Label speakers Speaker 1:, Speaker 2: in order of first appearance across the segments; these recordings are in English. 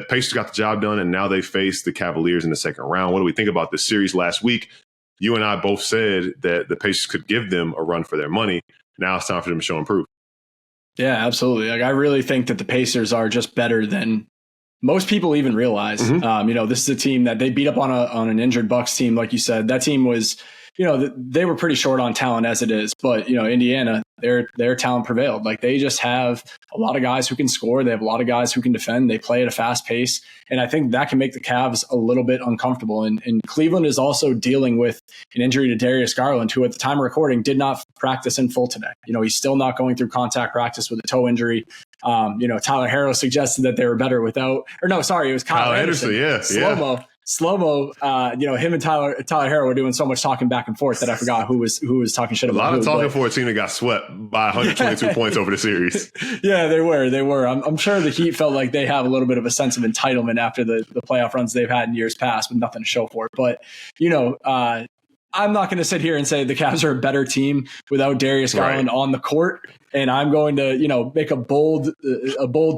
Speaker 1: the Pacers got the job done, and now they face the Cavaliers in the second round. What do we think about this series last week? You and I both said that the Pacers could give them a run for their money. Now it's time for them to show and prove.
Speaker 2: Yeah, absolutely. Like, I really think that the Pacers are just better than most people even realize. This is a team that they beat up on an injured Bucks team. Like you said, that team was, they were pretty short on talent as it is, but Indiana, their talent prevailed. Like, they just have a lot of guys who can score. They have a lot of guys who can defend. They play at a fast pace. And I think that can make the Cavs a little bit uncomfortable. And Cleveland is also dealing with an injury to Darius Garland, who at the time of recording did not practice in full today. He's still not going through contact practice with a toe injury. Tyler Harrow suggested that they were better without, or no, sorry, it was Kyle Anderson.
Speaker 1: Yeah.
Speaker 2: Slow-mo, him and Tyler Harrow were doing so much talking back and forth that I forgot who was talking shit about.
Speaker 1: A lot of talking for a team that got swept by 122 points over the series.
Speaker 2: Yeah, they were. I'm sure the Heat felt like they have a little bit of a sense of entitlement after the playoff runs they've had in years past with nothing to show for it. But, I'm not going to sit here and say the Cavs are a better team without Darius Garland on the court. And I'm going to, make a bold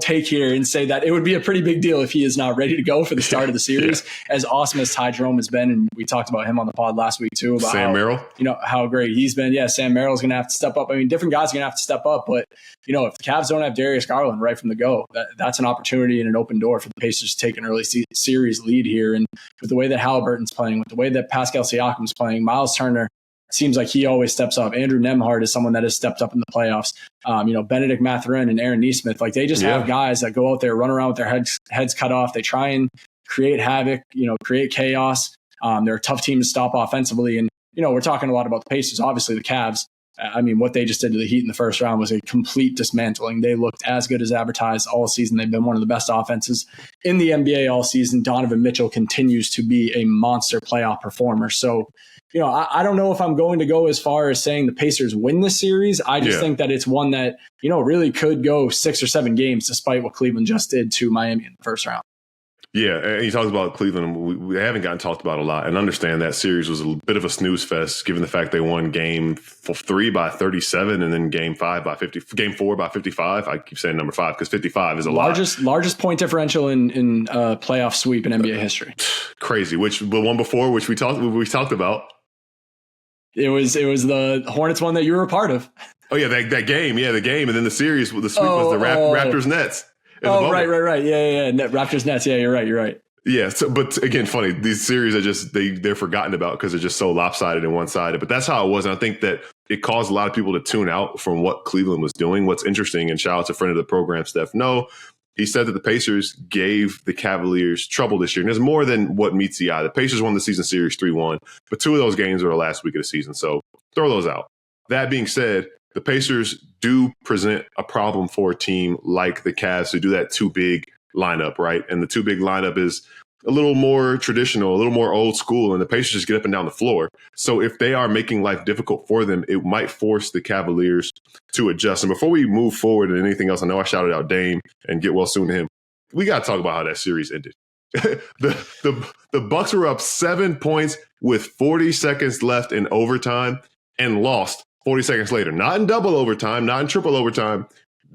Speaker 2: take here and say that it would be a pretty big deal if he is not ready to go for the start of the series. As awesome as Ty Jerome has been, and we talked about him on the pod last week too, about
Speaker 1: Sam Merrill,
Speaker 2: how great he's been. Yeah, Sam Merrill's going to have to step up. I mean, different guys are going to have to step up, but if the Cavs don't have Darius Garland right from the go, that's an opportunity and an open door for the Pacers to take an early series lead here. And with the way that Halliburton's playing, with the way that Pascal Siakam's playing, Miles Turner seems like he always steps up. Andrew Nembhard is someone that has stepped up in the playoffs. Benedict Mathurin and Aaron Nesmith, like, they just have guys that go out there, run around with their heads cut off. They try and create havoc, create chaos. They're a tough team to stop offensively. And, we're talking a lot about the Pacers. Obviously, the Cavs, what they just did to the Heat in the first round was a complete dismantling. They looked as good as advertised all season. They've been one of the best offenses in the NBA all season. Donovan Mitchell continues to be a monster playoff performer. So, I don't know if I'm going to go as far as saying the Pacers win this series. I just think that it's one that, really could go 6 or 7 games, despite what Cleveland just did to Miami in the first round.
Speaker 1: Yeah, and he talks about Cleveland. We haven't gotten talked about a lot, and understand that series was a bit of a snooze fest, given the fact they won game 3 by 37, and then game 4 by 55. I keep saying number 5 because 55 is a
Speaker 2: largest point differential in playoff sweep in NBA history.
Speaker 1: Crazy. Which the one before, which we talked about.
Speaker 2: It was the Hornets one that you were a part of.
Speaker 1: Oh yeah, that game. Yeah, the game, and then the series. The sweep was the Raptors Nets.
Speaker 2: Oh, right. Yeah. Raptors Nets. Yeah, you're right.
Speaker 1: Yeah. So, but again, funny. These series are just they're forgotten about because they're just so lopsided and one sided. But that's how it was. And I think that it caused a lot of people to tune out from what Cleveland was doing. What's interesting, and shout out to friend of the program, Steph No. He said that the Pacers gave the Cavaliers trouble this year. And there's more than what meets the eye. The Pacers won the season series 3-1, but 2 of those games were the last week of the season. So throw those out. That being said, the Pacers do present a problem for a team like the Cavs who do that too big lineup, right? And the too big lineup is a little more traditional, a little more old school, and the Pacers just get up and down the floor. So if they are making life difficult for them, it might force the Cavaliers to adjust. And before we move forward and anything else, I know I shouted out Dame and get well soon to him. We got to talk about how that series ended. the Bucks were up 7 points with 40 seconds left in overtime and lost 40 seconds later. Not in double overtime, not in triple overtime.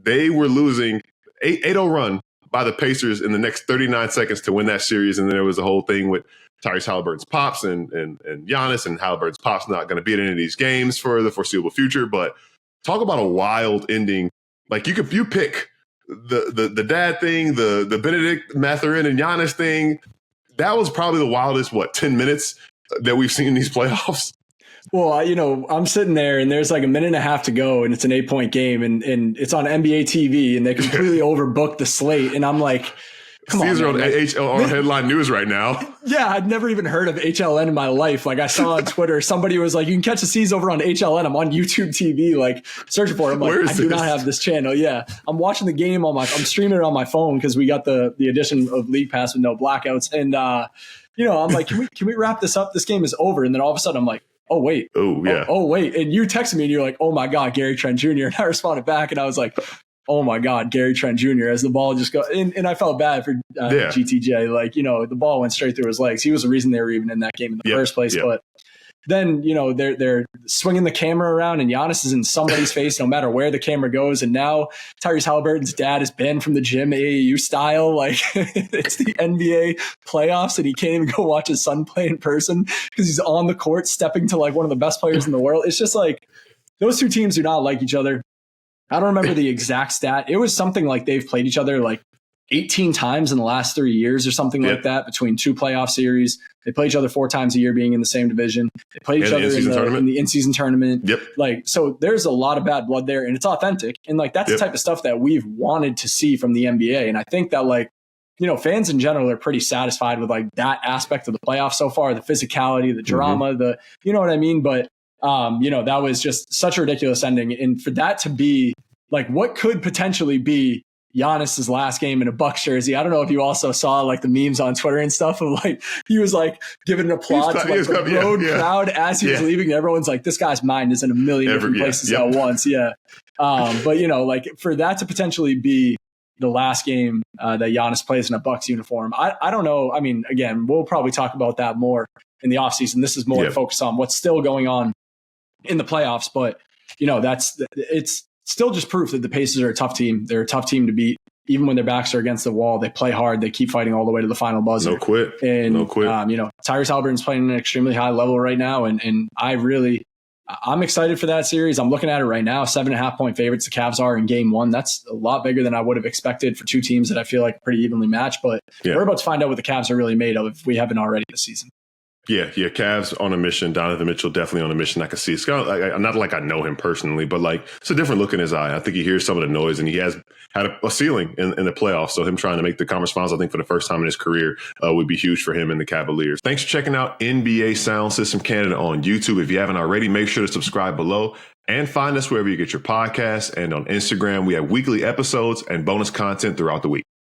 Speaker 1: They were losing 8-0 run by the Pacers in the next 39 seconds to win that series. And then there was a whole thing with Tyrese Halliburton's pops and Giannis, and Halliburton's pops not going to be in any of these games for the foreseeable future. But talk about a wild ending. Like, you pick the dad thing, the Benedict Mathurin and Giannis thing. That was probably the wildest, 10 minutes that we've seen in these playoffs.
Speaker 2: Well, I'm sitting there and there's like a minute and a half to go and it's an 8-point game and it's on NBA TV and they completely overbooked the slate. And I'm like, come
Speaker 1: Caesar
Speaker 2: on, man.
Speaker 1: on headline news right now.
Speaker 2: Yeah, I'd never even heard of HLN in my life. Like, I saw on Twitter, somebody was like, you can catch the C's over on HLN. I'm on YouTube TV, like, searching for it. I'm like, I do not have this channel. Yeah, I'm watching the game I'm streaming it on my phone because we got the edition of League Pass with no blackouts. And, I'm like, can we wrap this up? This game is over. And then all of a sudden I'm like, oh, wait.
Speaker 1: Oh, yeah.
Speaker 2: Oh, wait. And you texted me and you're like, oh, my God, Gary Trent Jr. And I responded back and I was like, oh, my God, Gary Trent Jr. as the ball just go. And I felt bad for GTJ. Like, the ball went straight through his legs. He was the reason they were even in that game in the first place. Yep. But, then, they're swinging the camera around and Giannis is in somebody's face no matter where the camera goes. And now Tyrese Halliburton's dad is banned from the gym, AAU style. Like it's the NBA playoffs and he can't even go watch his son play in person because he's on the court stepping to like one of the best players in the world. It's just like those two teams do not like each other. I don't remember the exact stat. It was something like they've played each other like 18 times in the last 3 years or something like that between two playoff series. They play each other 4 times a year being in the same division. They play each other in the in-season tournament. Like, so there's a lot of bad blood there and it's authentic. And like, that's the type of stuff that we've wanted to see from the NBA. And I think that like, fans in general are pretty satisfied with like that aspect of the playoffs so far, the physicality, the drama, you know what I mean? But, that was just such a ridiculous ending. And for that to be like, what could potentially be Giannis's last game in a Bucks jersey. I don't know if you also saw like the memes on Twitter and stuff of like he was like giving an applause to like the road crowd as he was leaving. And everyone's like, this guy's mind is in a million different places at once. But like for that to potentially be the last game that Giannis plays in a Bucks uniform, I don't know. I mean, again, we'll probably talk about that more in the offseason. This is more to focus on what's still going on in the playoffs. But it's still just proof that the Pacers are a tough team. They're a tough team to beat. Even when their backs are against the wall, they play hard. They keep fighting all the way to the final buzzer.
Speaker 1: No quit.
Speaker 2: Tyrese Halliburton's playing at an extremely high level right now. And I'm excited for that series. I'm looking at it right now. 7.5 point favorites the Cavs are in game 1. That's a lot bigger than I would have expected for two teams that I feel like are pretty evenly matched. But we're about to find out what the Cavs are really made of if we haven't already this season.
Speaker 1: Yeah. Cavs on a mission. Donovan Mitchell definitely on a mission. I can see. It's kind of like, not like I know him personally, but like it's a different look in his eye. I think he hears some of the noise, and he has had a ceiling in the playoffs. So him trying to make the conference finals, I think for the first time in his career, would be huge for him and the Cavaliers. Thanks for checking out NBA Sound System Canada on YouTube. If you haven't already, make sure to subscribe below and find us wherever you get your podcasts. And on Instagram, we have weekly episodes and bonus content throughout the week.